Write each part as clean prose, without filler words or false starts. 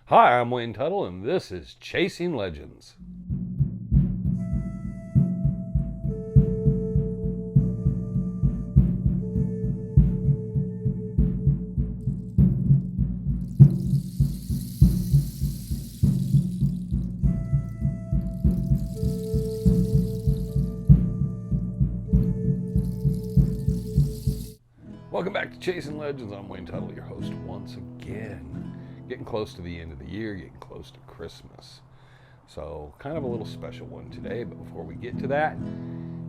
Hi, I'm Wayne Tuttle, and this is Chasing Legends. Welcome back to Chasing Legends. I'm Wayne Tuttle, your host once again. Getting close to the end of the year, getting close to Christmas. So, kind of a little special one today, but before we get to that,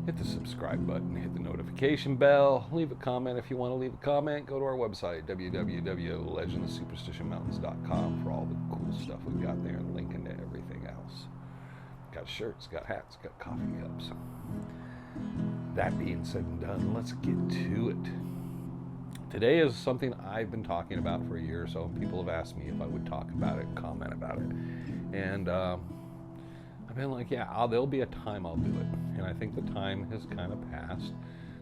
hit the subscribe button, hit the notification bell, leave a comment if you want to leave a comment. Go to our website, www.legendssuperstitionmountains.com, for all the cool stuff we've got there and linking to everything else. Got shirts, got hats, got coffee cups. That being said and done, let's get to it. Today is something I've been talking about for a year or so. People have asked me if I would talk about it, comment about it. And I've been like, yeah, there'll be a time I'll do it. And I think the time has kind of passed.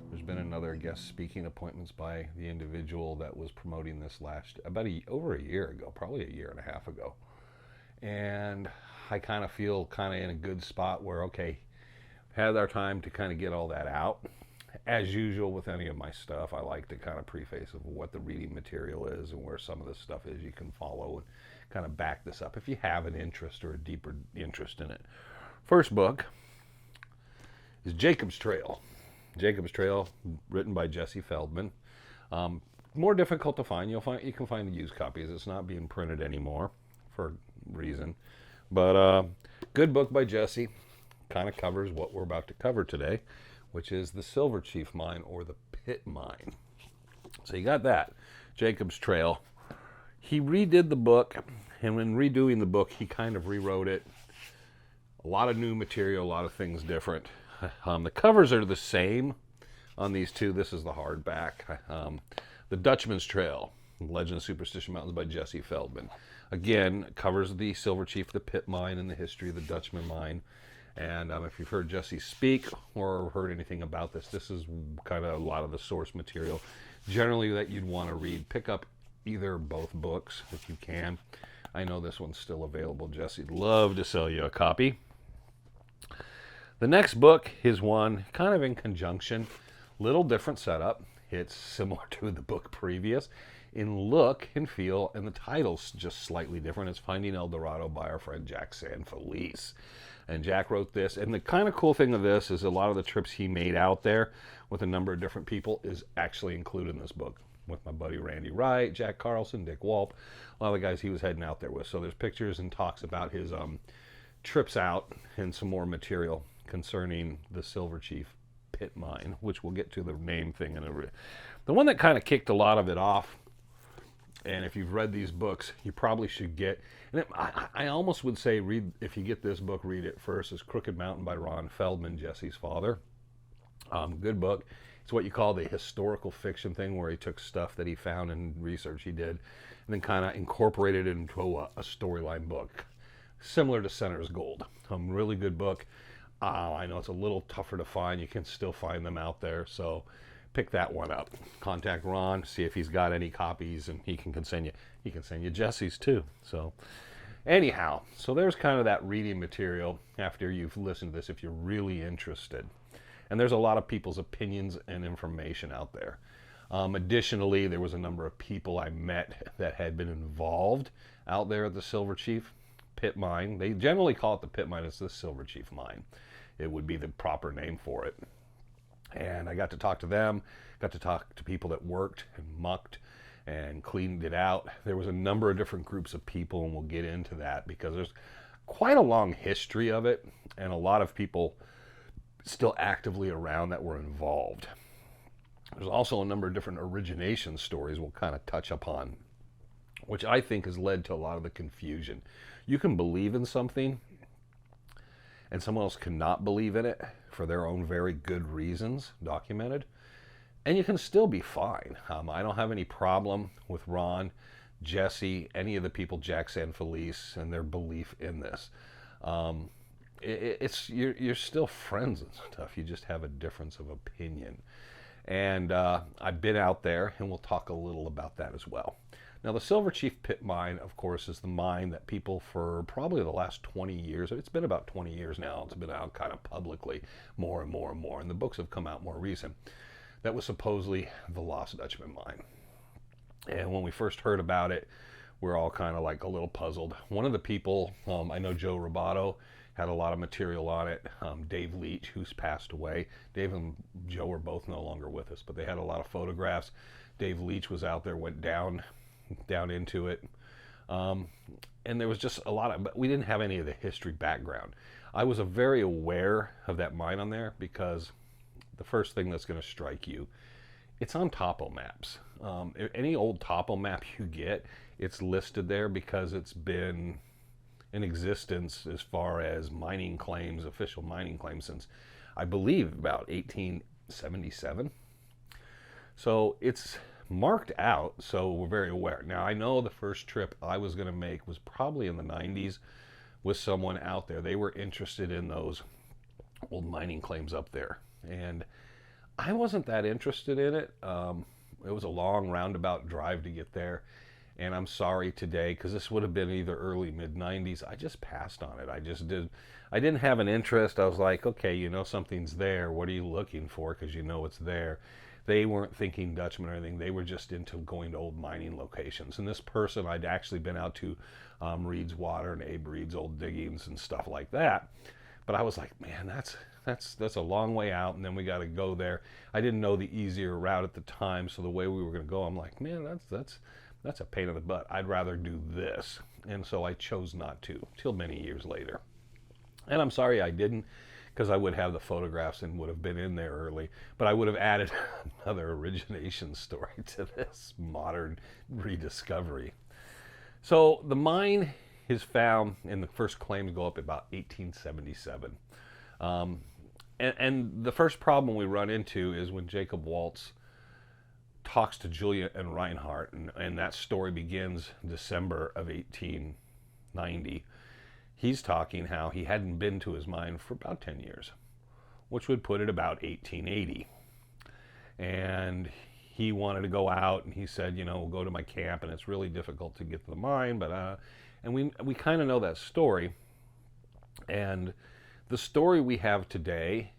There's been another guest speaking appointments by the individual that was promoting this over a year ago, probably a year and a half ago. And I kind of feel kind of in a good spot where, okay, had our time to kind of get all that out. As usual with any of my stuff, I like to kind of preface of what the reading material is and where some of this stuff is you can follow and kind of back this up if you have an interest or a deeper interest in it. First book is Jacob's Trail. Jacob's Trail, written by Jesse Feldman. More difficult to find. You can find the used copies. It's not being printed anymore for a reason. But good book by Jesse. Kind of covers what we're about to cover today, which is the Silver Chief Mine or the Pit Mine. So you got that, Jacob's Trail. He redid the book, and when redoing the book, he kind of rewrote it. A lot of new material, a lot of things different. The covers are the same on these two. This is the hardback. The Dutchman's Trail, Legend of Superstition Mountains by Jesse Feldman. Again, covers the Silver Chief, the Pit Mine, and the history of the Dutchman Mine. And if you've heard Jesse speak or heard anything about this, this is kind of a lot of the source material generally that you'd want to read. Pick up either or both books if you can. I know this one's still available. Jesse'd love to sell you a copy. The next book is one kind of in conjunction, little different setup. It's similar to the book previous in look and feel, and the title's just slightly different. It's Finding El Dorado by our friend Jack Sanfelice. And Jack wrote this, and the kind of cool thing of this is a lot of the trips he made out there with a number of different people is actually included in this book, with my buddy Randy Wright, Jack Carlson, Dick Walp, a lot of the guys he was heading out there with. So there's pictures and talks about his trips out and some more material concerning the Silver Chief Pit Mine, which we'll get to the name thing in the one that kind of kicked a lot of it off. And if you've read these books, you probably should get, and I almost would say if you get this book, read it first, is Crooked Mountain by Ron Feldman, Jesse's father. Good book. It's what you call the historical fiction thing, where he took stuff that he found in research he did, and then kind of incorporated it into a storyline book, similar to Center's Gold. Really good book. I know it's a little tougher to find. You can still find them out there, so pick that one up. Contact Ron, see if he's got any copies, and he can send you Jesse's too. So anyhow, so there's kind of that reading material after you've listened to this if you're really interested. And there's a lot of people's opinions and information out there. Additionally, there was a number of people I met that had been involved out there at the Silver Chief Pit Mine. They generally call it the Pit Mine. It's the Silver Chief Mine. It would be the proper name for it. And I got to talk to them, got to talk to people that worked and mucked and cleaned it out. There was a number of different groups of people, and we'll get into that because there's quite a long history of it and a lot of people still actively around that were involved. There's also a number of different origination stories we'll kind of touch upon, which I think has led to a lot of the confusion. You can believe in something and someone else cannot believe in it for their own very good reasons, documented, and you can still be fine. I don't have any problem with Ron, Jesse, any of the people, Jack Sanfelice, and their belief in this. You're still friends and stuff. You just have a difference of opinion. And I've been out there, and we'll talk a little about that as well. Now, the Silver Chief Pit Mine, of course, is the mine that people for probably the last 20 years, it's been about 20 years now, it's been out kind of publicly more and more and more, and the books have come out more recent. That was supposedly the Lost Dutchman Mine. And when we first heard about it, we're all kind of like a little puzzled. One of the people, I know Joe Robato, had a lot of material on it. Dave Leach, who's passed away. Dave and Joe are both no longer with us, but they had a lot of photographs. Dave Leach was out there, went down into it. And there was just a lot of, but we didn't have any of the history background. I was very aware of that mine on there because the first thing that's going to strike you, it's on topo maps. Any old topo map you get, it's listed there because it's been in existence as far as mining claims, official mining claims, since I believe about 1877. So it's marked out, so we're very aware. Now, I know the first trip I was going to make was probably in the 90s with someone out there. They were interested in those old mining claims up there, and I wasn't that interested in it. It was a long roundabout drive to get there, and I'm sorry today, because this would have been either early, mid-90s. I just passed on it. I didn't have an interest. I was like, okay, you know something's there. What are you looking for? Because you know it's there. They weren't thinking Dutchman or anything. They were just into going to old mining locations. And this person, I'd actually been out to Reed's Water and Abe Reed's old diggings and stuff like that. But I was like, man, that's a long way out, and then we got to go there. I didn't know the easier route at the time, so the way we were going to go, I'm like, man, that's a pain in the butt. I'd rather do this. And so I chose not to till many years later. And I'm sorry I didn't, because I would have the photographs and would have been in there early, but I would have added another origination story to this modern rediscovery. So the mine is found, and the first claims go up about 1877. And the first problem we run into is when Jacob Waltz talks to Julia and Reinhardt, and that story begins December of 1890. He's talking how he hadn't been to his mine for about 10 years, which would put it about 1880. And he wanted to go out, and he said, you know, we'll go to my camp, and it's really difficult to get to the mine, but and we kind of know that story. And the story we have today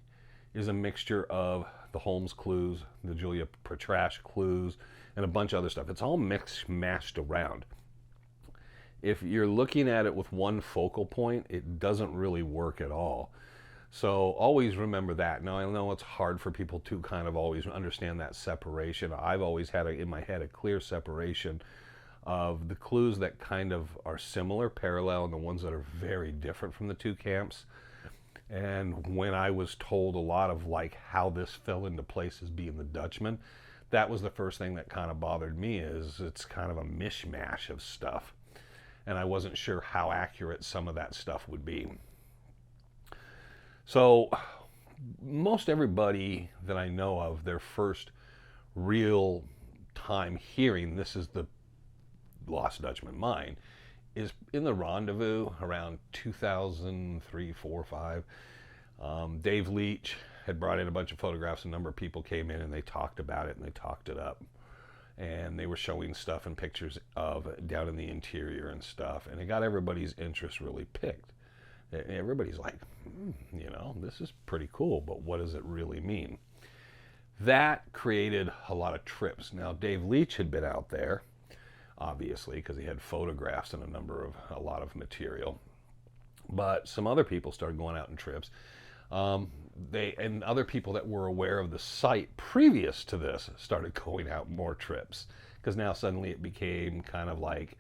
is a mixture of the Holmes clues, the Julia Patrash clues, and a bunch of other stuff. It's all mashed around. If you're looking at it with one focal point, it doesn't really work at all. So always remember that. Now, I know it's hard for people to kind of always understand that separation. I've always had in my head a clear separation of the clues that kind of are similar, parallel, and the ones that are very different from the two camps. And when I was told a lot of like how this fell into place as being the Dutchman, that was the first thing that kind of bothered me, is it's kind of a mishmash of stuff. And I wasn't sure how accurate some of that stuff would be. So most everybody that I know of, their first real time hearing this is the Lost Dutchman Mine is in the Rendezvous around 2003, 4, 5. Dave Leach had brought in a bunch of photographs. A number of people came in and they talked about it and they talked it up. And they were showing stuff and pictures of down in the interior and stuff. And it got everybody's interest really picked. Everybody's like, you know, this is pretty cool, but what does it really mean? That created a lot of trips. Now, Dave Leach had been out there, obviously, because he had photographs and a lot of material. But some other people started going out on trips. And other people that were aware of the site previous to this started going out more trips, because now suddenly it became kind of like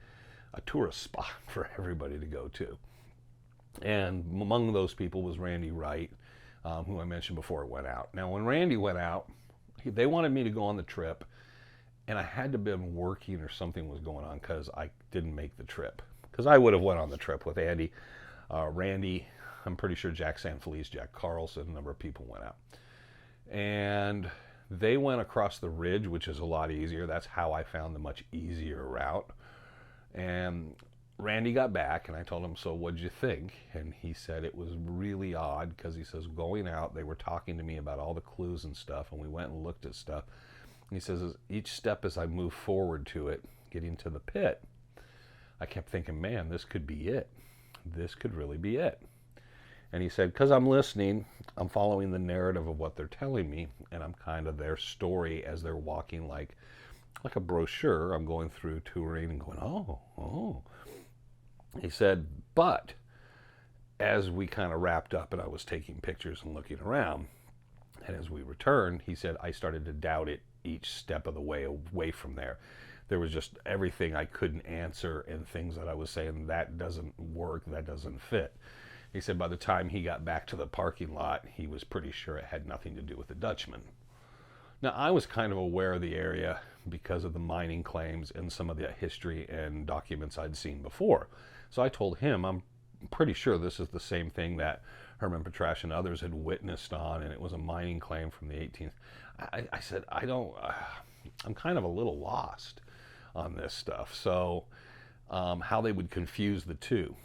a tourist spot for everybody to go to. And among those people was Randy Wright, who I mentioned before it went out. Now, when Randy went out, they wanted me to go on the trip, and I had to have been working or something was going on because I didn't make the trip. Because I would have went on the trip with Andy, Randy, I'm pretty sure Jack Sanfelice, Jack Carlson, a number of people went out. And they went across the ridge, which is a lot easier. That's how I found the much easier route. And Randy got back, and I told him, so what'd you think? And he said it was really odd, because he says, going out, they were talking to me about all the clues and stuff, and we went and looked at stuff. And he says, each step as I move forward to it, getting to the pit, I kept thinking, man, this could be it. This could really be it. And he said, because I'm listening, I'm following the narrative of what they're telling me, and I'm kind of their story as they're walking like a brochure. I'm going through touring and going, oh. He said, but as we kind of wrapped up and I was taking pictures and looking around, and as we returned, he said, I started to doubt it each step of the way away from there. There was just everything I couldn't answer and things that I was saying, that doesn't work, that doesn't fit. He said by the time he got back to the parking lot, he was pretty sure it had nothing to do with the Dutchman. Now, I was kind of aware of the area because of the mining claims and some of the history and documents I'd seen before. So I told him, I'm pretty sure this is the same thing that Herman Petrasch and others had witnessed on, and it was a mining claim from the 18th. I said, I'm kind of a little lost on this stuff. So how they would confuse the two.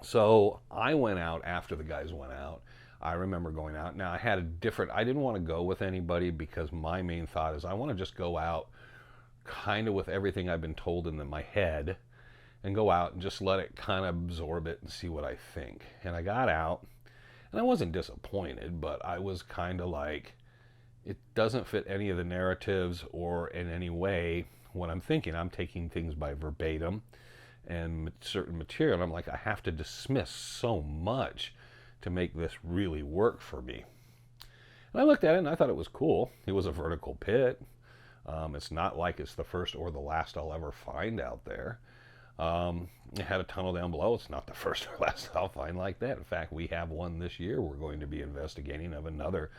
So I went out after the guys went out. I remember going out. Now I didn't want to go with anybody because my main thought is I want to just go out kind of with everything I've been told in my head and go out and just let it kind of absorb it and see what I think. And I got out and I wasn't disappointed, but I was kind of like, it doesn't fit any of the narratives or in any way what I'm thinking. I'm taking things by verbatim and certain material, and I'm like, I have to dismiss so much to make this really work for me. And I looked at it and I thought it was cool. It was a vertical pit. It's not like it's the first or the last I'll ever find out there. It had a tunnel down below. It's not the first or last I'll find like that. In fact, we have one this year we're going to be investigating of another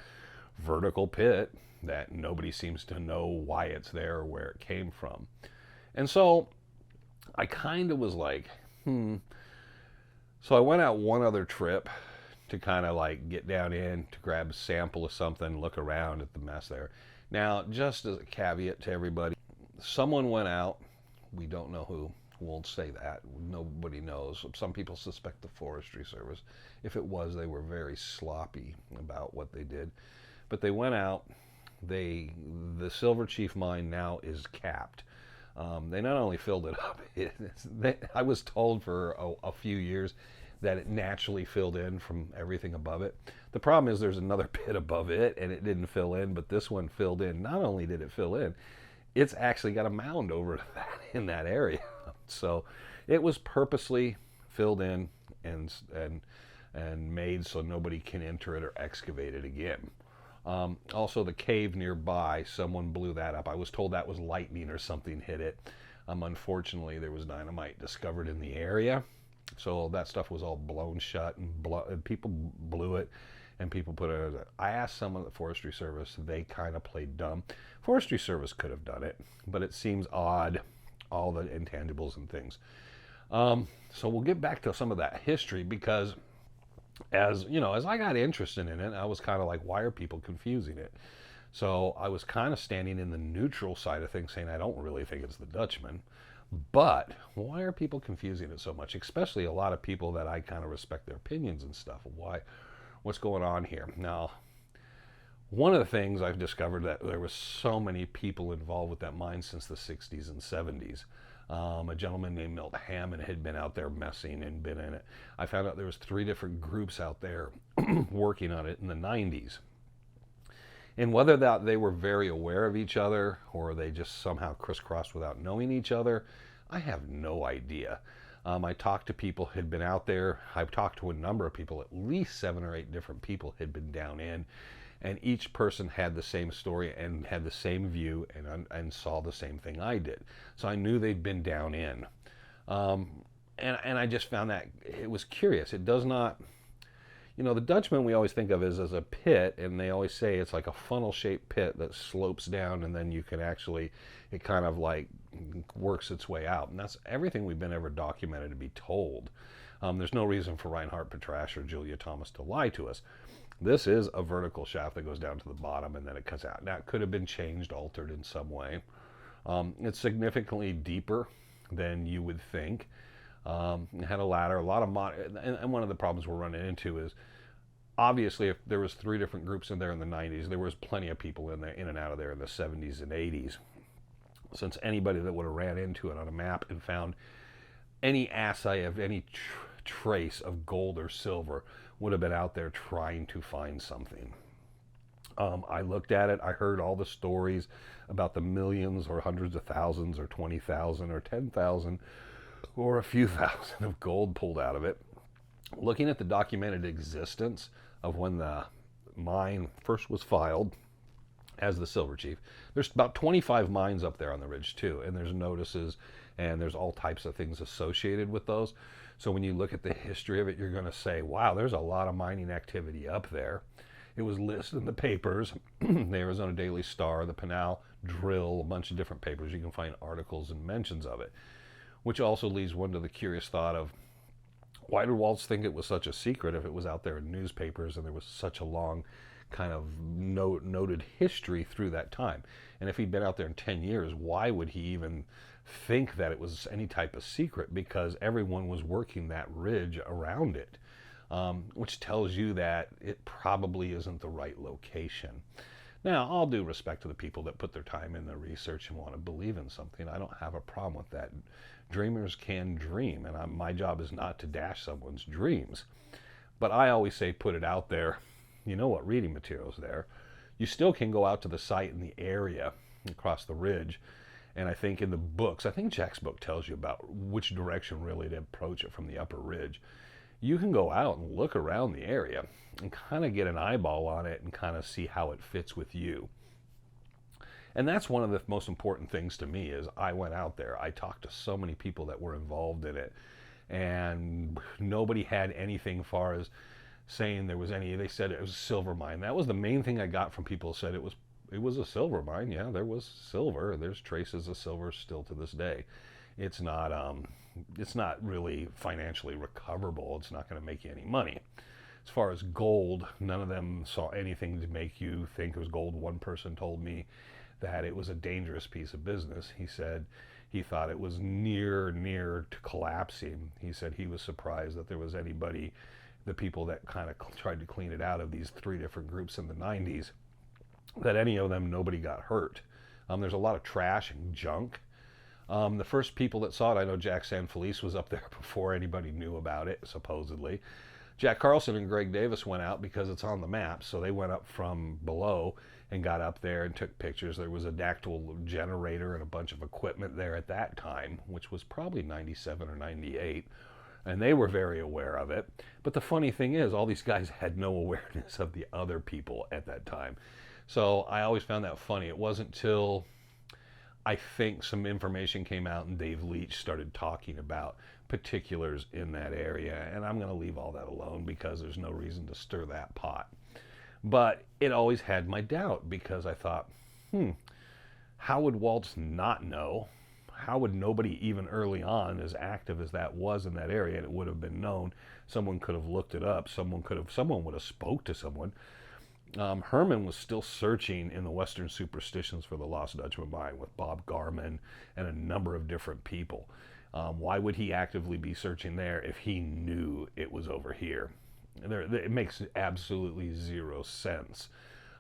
vertical pit that nobody seems to know why it's there or where it came from. And so I kind of was like, So I went out one other trip to kind of like get down in to grab a sample of something, look around at the mess there. Now, just as a caveat to everybody, someone went out, we don't know who, won't say that, nobody knows. Some people suspect the Forestry Service. If it was, they were very sloppy about what they did. But they went out, the Silver Chief mine now is capped. They not only filled it up, I was told for a few years that it naturally filled in from everything above it. The problem is there's another pit above it and it didn't fill in, but this one filled in. Not only did it fill in, it's actually got a mound over that in that area. So it was purposely filled in and made so nobody can enter it or excavate it again. Also, the cave nearby, someone blew that up. I was told that was lightning or something hit it. Unfortunately, there was dynamite discovered in the area. So that stuff was all blown shut and people blew it and people put it. I asked someone at the Forestry Service, they kind of played dumb. Forestry Service could have done it, but it seems odd, all the intangibles and things. So we'll get back to some of that history because as I got interested in it, I was kind of like, why are people confusing it? So I was kind of standing in the neutral side of things saying, I don't really think it's the Dutchman. But why are people confusing it so much? Especially a lot of people that I kind of respect their opinions and stuff. What's going on here? Now, one of the things I've discovered that there was so many people involved with that mine since the 60s and 70s. A gentleman named Milt Hammond had been out there messing and been in it. I found out there was 3 different groups out there working on it in the 90s. And whether that they were very aware of each other or they just somehow crisscrossed without knowing each other, I have no idea. I talked to people who had been out there. I've talked to a number of people, at least 7 or 8 different people had been down in, and each person had the same story and had the same view and saw the same thing I did. So I knew they'd been down in. And I just found that it was curious. It does not... the Dutchman we always think of as a pit, and they always say it's like a funnel-shaped pit that slopes down, and then you can actually, it kind of like works its way out. And that's everything we've been ever documented to be told. There's no reason for Reinhard Petrasch or Julia Thomas to lie to us. This is a vertical shaft that goes down to the bottom, and then it cuts out. Now, it could have been changed, altered in some way. It's significantly deeper than you would think. It had a ladder, a lot of and one of the problems we're running into is obviously if there was 3 different groups in there in the 90s, there was plenty of people in there, in and out of there in the 70s and 80s. since anybody that would have ran into it on a map and found any assay of any trace of gold or silver would have been out there trying to find something. I looked at it. I heard all the stories about the millions or hundreds of thousands or 20,000 or 10,000 or a few thousand of gold pulled out of it. Looking at the documented existence of when the mine first was filed as the Silver Chief, there's about 25 mines up there on the ridge too, and there's notices and there's all types of things associated with those. So when you look at the history of it, you're going to say, wow, there's a lot of mining activity up there. It was listed in the papers, the Arizona Daily Star, the Pinal Drill, a bunch of different papers. You can find articles and mentions of it, which also leads one to the curious thought of, why did Waltz think it was such a secret if it was out there in newspapers and there was such a long kind of noted history through that time? And if he'd been out there in 10 years, why would he even think that it was any type of secret? Because everyone was working that ridge around it. Which tells you that it probably isn't the right location. Now, all due respect to the people that put their time in the research and want to believe in something, I don't have a problem with that. Dreamers can dream, and my job is not to dash someone's dreams. But I always say put it out there. You know what reading material's there. You still can go out to the site in the area across the ridge. And I think in the books, I think Jack's book tells you about which direction really to approach it from the upper ridge. You can go out and look around the area and kind of get an eyeball on it and kind of see how it fits with you. And that's one of the most important things to me is I went out there. I talked to so many people that were involved in it, and nobody had anything far as saying there was any. They said it was a silver mine. That was the main thing I got from people who said it was a silver mine. Yeah, there was silver. There's traces of silver still to this day. It's not really financially recoverable. It's not going to make you any money. As far as gold, none of them saw anything to make you think it was gold. One person told me that it was a dangerous piece of business. He said he thought it was near to collapsing. He said he was surprised that there was anybody, the people that kind of tried to clean it out of these 3 different groups in the 90s, that any of them, nobody got hurt. There's a lot of trash and junk. The first people that saw it, I know Jack Sanfelice was up there before anybody knew about it, supposedly. Jack Carlson and Greg Davis went out because it's on the map, so they went up from below and got up there and took pictures. There was a dactyl generator and a bunch of equipment there at that time, which was probably 97 or 98, and they were very aware of it. But the funny thing is, all these guys had no awareness of the other people at that time. So I always found that funny. It wasn't till I think some information came out and Dave Leach started talking about particulars in that area, and I'm going to leave all that alone because there's no reason to stir that pot. But it always had my doubt because I thought, how would Waltz not know? How would nobody even early on, as active as that was in that area, and it would have been known, someone could have looked it up, someone would have spoke to someone. Herman was still searching in the Western Superstitions for the Lost Dutchman Mine with Bob Garman and a number of different people. Why would he actively be searching there if he knew it was over here? It makes absolutely zero sense.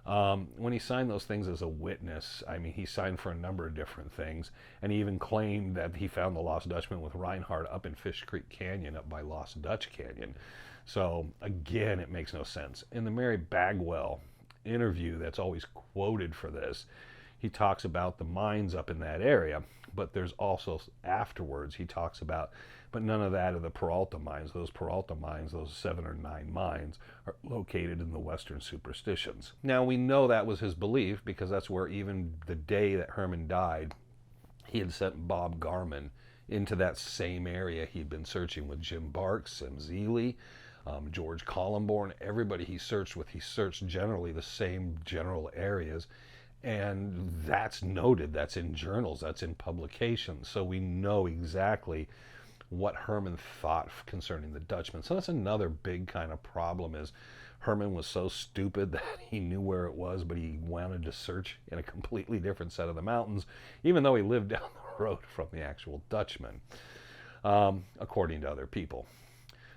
When he signed those things as a witness, I mean, he signed for a number of different things, and he even claimed that he found the Lost Dutchman with Reinhardt up in Fish Creek Canyon, up by Lost Dutch Canyon. So, again, it makes no sense. In the Mary Bagwell interview that's always quoted for this, he talks about the mines up in that area, but there's also, afterwards, he talks about, but none of that are the Peralta mines. Those Peralta mines, those 7 or 9 mines, are located in the Western Superstitions. Now, we know that was his belief because that's where even the day that Herman died, he had sent Bob Garman into that same area he'd been searching with Jim Barks, Sim Zeeley, George Collenborn, everybody he searched with. He searched generally the same general areas, and that's noted, that's in journals, that's in publications, so we know exactly what Herman thought concerning the Dutchman. So that's another big kind of problem, is Herman was so stupid that he knew where it was, but he wanted to search in a completely different set of the mountains, even though he lived down the road from the actual Dutchman, according to other people.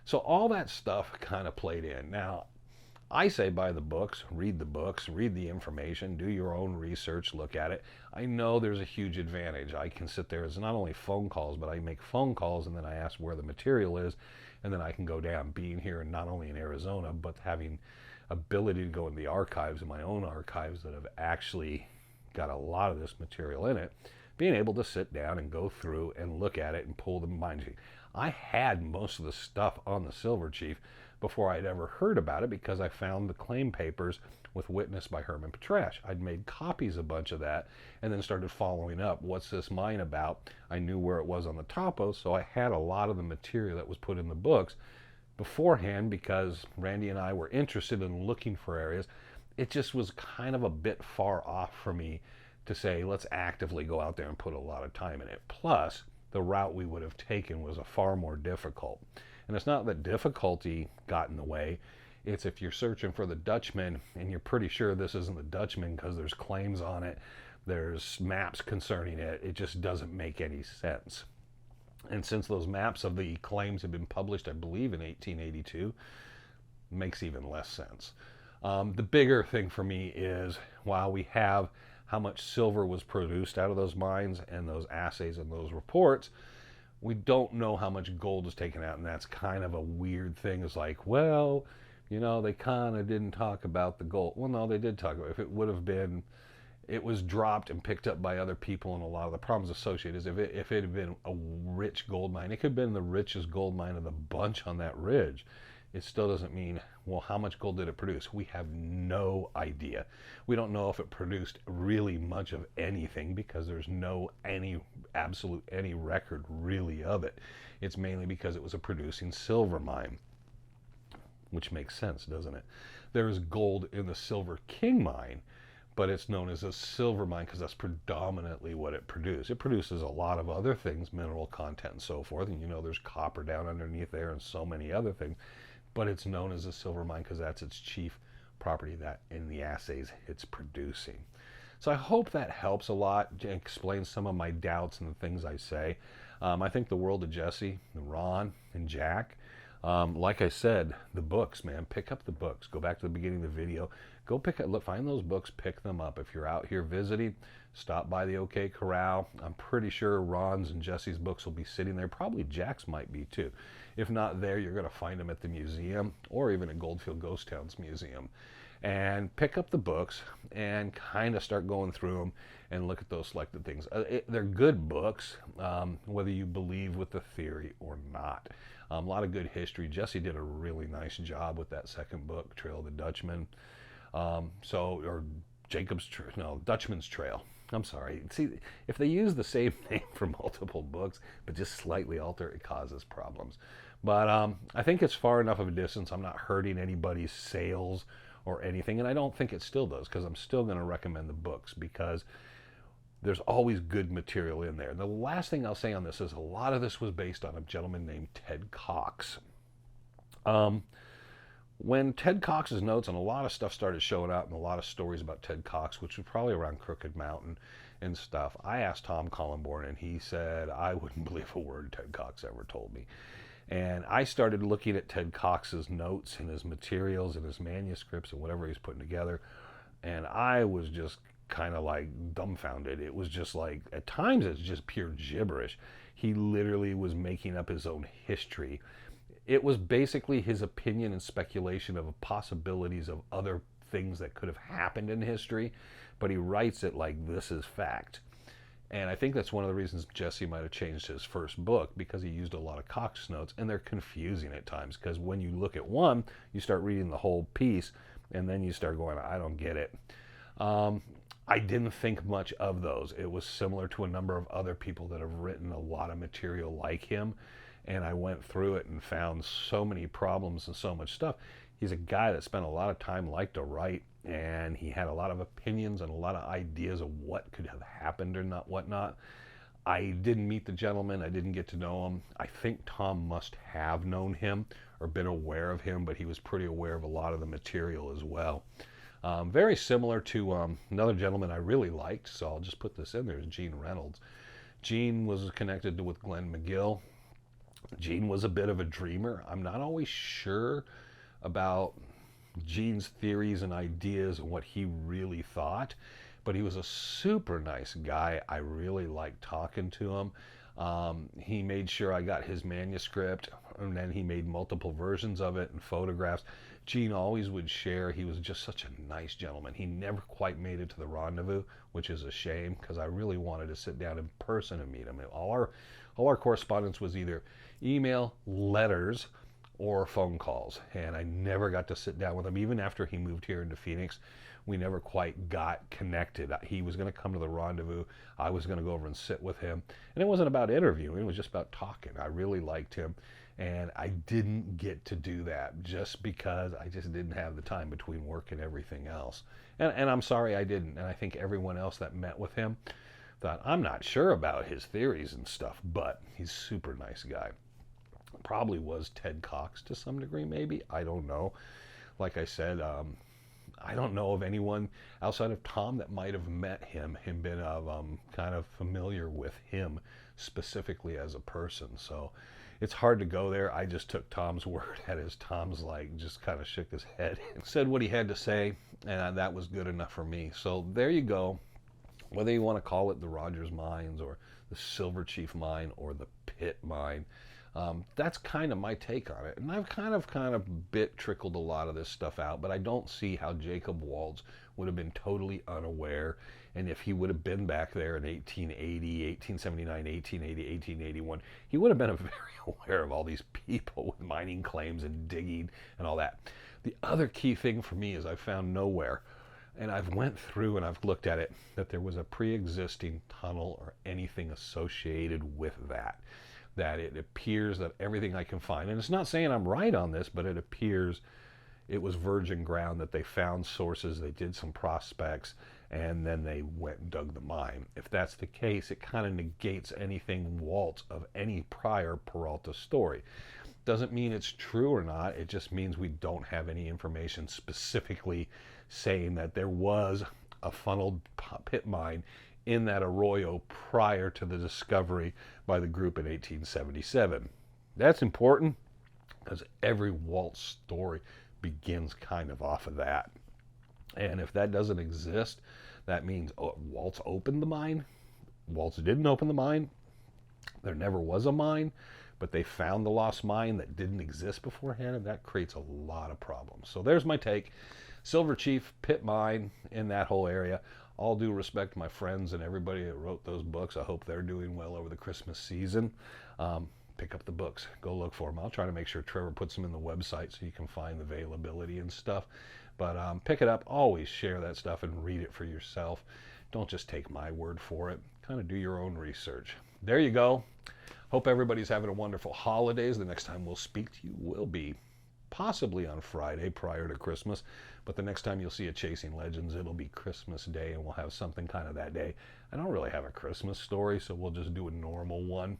So all that stuff kind of played in. Now, I say buy the books, read the information, do your own research, look at it. I know there's a huge advantage. I can sit there, it's not only phone calls, but I make phone calls and then I ask where the material is, and then I can go down. Being here, and not only in Arizona, but having ability to go in the archives, in my own archives that have actually got a lot of this material in it, being able to sit down and go through and look at it and pull the mind. I had most of the stuff on the Silver Chief before I'd ever heard about it because I found the claim papers with witness by Herman Petrash. I'd made copies, a bunch of that, and then started following up. What's this mine about? I knew where it was on the topo, so I had a lot of the material that was put in the books beforehand because Randy and I were interested in looking for areas. It just was kind of a bit far off for me to say, let's actively go out there and put a lot of time in it. Plus, the route we would have taken was a far more difficult. And it's not that difficulty got in the way. It's if you're searching for the Dutchman and you're pretty sure this isn't the Dutchman because there's claims on it, there's maps concerning it, it just doesn't make any sense. And since those maps of the claims have been published, I believe in 1882, it makes even less sense. The bigger thing for me is, while we have how much silver was produced out of those mines and those assays and those reports, we don't know how much gold is taken out, and that's kind of a weird thing. It's like, well, you know, they kind of didn't talk about the gold. Well, no, they did talk about it. If it would have been, it was dropped and picked up by other people, and a lot of the problems associated is if it had been a rich gold mine, it could have been the richest gold mine of the bunch on that ridge. It still doesn't mean, well, how much gold did it produce? We have no idea. We don't know if it produced really much of anything because there's no any record really of it. It's mainly because it was a producing silver mine, which makes sense, doesn't it? There is gold in the Silver King mine, but it's known as a silver mine because that's predominantly what it produced. It produces a lot of other things, mineral content and so forth, and you know there's copper down underneath there and so many other things, but it's known as a silver mine because that's its chief property that in the assays it's producing. So I hope that helps a lot, explains some of my doubts and the things I say. I think the world of Jesse, Ron, and Jack. Like I said, the books, man, pick up the books. Go back to the beginning of the video. Go find those books, pick them up. If you're out here visiting, stop by the OK Corral. I'm pretty sure Ron's and Jesse's books will be sitting there. Probably Jack's might be too. If not there, you're going to find them at the museum or even at Goldfield Ghost Town's museum. And pick up the books and kind of start going through them and look at those selected things. They're good books, whether you believe with the theory or not. A lot of good history. Jesse did a really nice job with that second book, Trail of the Dutchman. Dutchman's Trail. I'm sorry. See, if they use the same name for multiple books, but just slightly alter, it causes problems. But I think it's far enough of a distance. I'm not hurting anybody's sales or anything, and I don't think it still does, because I'm still going to recommend the books because there's always good material in there. And the last thing I'll say on this is a lot of this was based on a gentleman named Ted Cox. When Ted Cox's notes, and a lot of stuff started showing out, and a lot of stories about Ted Cox, which was probably around Crooked Mountain and stuff, I asked Tom Collenborn, and he said, I wouldn't believe a word Ted Cox ever told me. And I started looking at Ted Cox's notes and his materials and his manuscripts and whatever he's putting together, and I was just kind of like dumbfounded. It was just like, at times it's just pure gibberish. He literally was making up his own history. It was basically his opinion and speculation of possibilities of other things that could have happened in history, but he writes it like this is fact. And I think that's one of the reasons Jesse might have changed his first book, because he used a lot of Cox notes, and they're confusing at times, because when you look at one, you start reading the whole piece, and then you start going, I don't get it. I didn't think much of those. It was similar to a number of other people that have written a lot of material like him, and I went through it and found so many problems and so much stuff. He's a guy that spent a lot of time, liked to write, and he had a lot of opinions and a lot of ideas of what could have happened or not, whatnot. I didn't meet the gentleman. I didn't get to know him. I think Tom must have known him or been aware of him, but he was pretty aware of a lot of the material as well. Very similar to another gentleman I really liked, so I'll just put this in there, is Gene Reynolds. Gene was connected with Glenn McGill. Gene was a bit of a dreamer. I'm not always sure about Gene's theories and ideas and what he really thought. But he was a super nice guy. I really liked talking to him. He made sure I got his manuscript, and then he made multiple versions of it and photographs. Gene always would share. He was just such a nice gentleman. He never quite made it to the rendezvous, which is a shame, because I really wanted to sit down in person and meet him. All our correspondence was either email, letters, or phone calls, and I never got to sit down with him. Even after he moved here into Phoenix, we never quite got connected. He was going to come to the rendezvous. I was going to go over and sit with him. And it wasn't about interviewing. It was just about talking. I really liked him. And I didn't get to do that just because I just didn't have the time between work and everything else. And I'm sorry I didn't. And I think everyone else that met with him thought, I'm not sure about his theories and stuff, but he's a super nice guy. Probably was Ted Cox to some degree, maybe. I don't know. Like I said, I don't know of anyone outside of Tom that might have met him and been kind of familiar with him specifically as a person. So it's hard to go there. I just took Tom's word at his. Tom's like just kind of shook his head and said what he had to say, and that was good enough for me. So there you go. Whether you want to call it the Rogers Mines or the Silver Chief Mine or the Pit Mine, that's kind of my take on it. And I've kind of trickled a lot of this stuff out, but I don't see how Jacob Waltz would have been totally unaware. And if he would have been back there in 1880, 1879, 1880, 1881, he would have been very aware of all these people with mining claims and digging and all that. The other key thing for me is I found nowhere, and I've went through and I've looked at it, that there was a pre-existing tunnel or anything associated with that. That it appears that everything I can find, and it's not saying I'm right on this, but it appears it was virgin ground, that they found sources, they did some prospects, and then they went and dug the mine. If that's the case, it kind of negates anything Waltz of any prior Peralta story. Doesn't mean it's true or not, it just means we don't have any information specifically saying that there was a funneled pit mine in that arroyo prior to the discovery by the group in 1877. That's important because every Waltz story begins kind of off of that. And if that doesn't exist, that means Waltz opened the mine. Waltz didn't open the mine. There never was a mine, but they found the lost mine that didn't exist beforehand, and that creates a lot of problems. So there's my take. Silver Chief, Pit Mine, in that whole area. All due respect to my friends and everybody that wrote those books. I hope they're doing well over the Christmas season. Pick up the books. Go look for them. I'll try to make sure Trevor puts them in the website so you can find the availability and stuff. But pick it up. Always share that stuff and read it for yourself. Don't just take my word for it. Kind of do your own research. There you go. Hope everybody's having a wonderful holidays. The next time we'll speak to you will be possibly on Friday prior to Christmas, but the next time you'll see a Chasing Legends, it'll be Christmas Day, and we'll have something kind of that day. I don't really have a Christmas story, so we'll just do a normal one,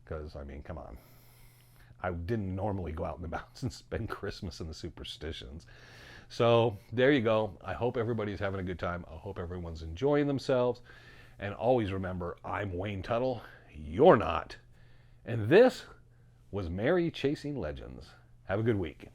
because, I mean, come on. I didn't normally go out in the mountains and spend Christmas in the Superstitions. So, there you go. I hope everybody's having a good time. I hope everyone's enjoying themselves. And always remember, I'm Wayne Tuttle. You're not. And this was Merry Chasing Legends. Have a good week.